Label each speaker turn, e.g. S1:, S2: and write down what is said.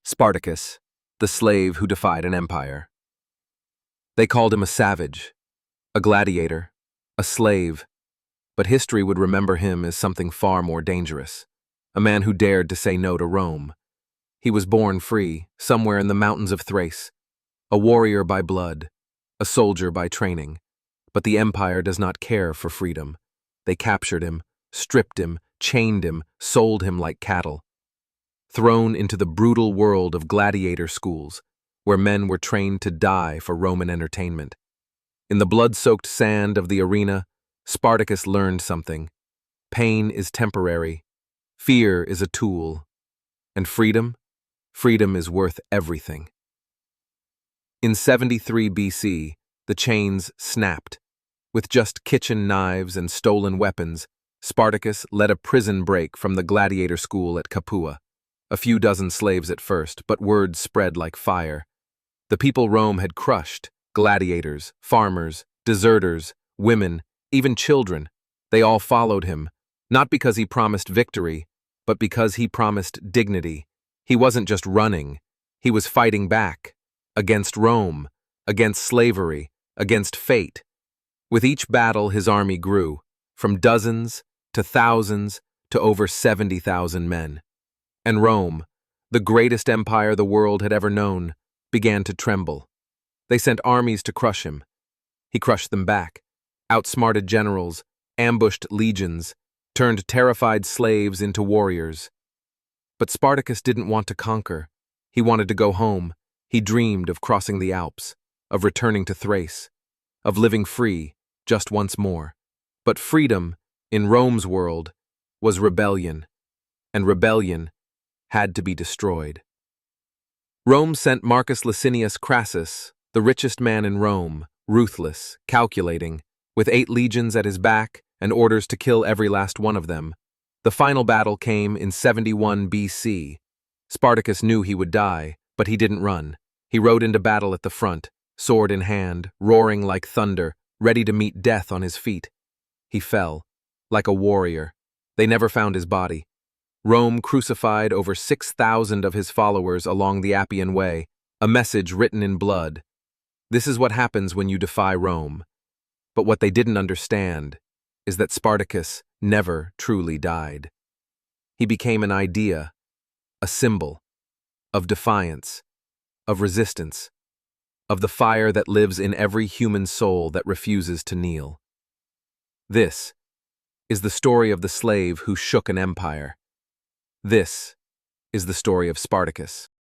S1: Spartacus, the slave who defied an empire. They called him a savage, a gladiator, a slave, but history would remember him as something far more dangerous, a man who dared to say no to Rome. He was born free, somewhere in the mountains of Thrace, a warrior by blood, a soldier by training. But the empire does not care for freedom. They captured him, stripped him, chained him, sold him like cattle. Thrown into the brutal world of gladiator schools, where men were trained to die for Roman entertainment. In the blood-soaked sand of the arena, Spartacus learned something. Pain is temporary, fear is a tool, and freedom is worth everything. In 73 BC, the chains snapped. With just kitchen knives and stolen weapons, Spartacus led a prison break from the gladiator school at Capua. A few dozen slaves at first, but word spread like fire. The people Rome had crushed, gladiators, farmers, deserters, women, even children, they all followed him, not because he promised victory, but because he promised dignity. He wasn't just running, he was fighting back, against Rome, against slavery, against fate. With each battle his army grew, from dozens to thousands to over 70,000 men. And Rome, the greatest empire the world had ever known, began to tremble. They sent armies to crush him. He crushed them back, outsmarted generals, ambushed legions, turned terrified slaves into warriors. But Spartacus didn't want to conquer. He wanted to go home. He dreamed of crossing the Alps, of returning to Thrace, of living free just once more. But freedom, in Rome's world, was rebellion, and rebellion had to be destroyed. Rome sent Marcus Licinius Crassus, the richest man in Rome, ruthless, calculating, with 8 legions at his back and orders to kill every last one of them. The final battle came in 71 BC. Spartacus knew he would die, but he didn't run. He rode into battle at the front, sword in hand, roaring like thunder, ready to meet death on his feet. He fell, like a warrior. They never found his body. Rome crucified over 6,000 of his followers along the Appian Way, a message written in blood. This is what happens when you defy Rome. But what they didn't understand is that Spartacus never truly died. He became an idea, a symbol, of defiance, of resistance, of the fire that lives in every human soul that refuses to kneel. This is the story of the slave who shook an empire. This is the story of Spartacus.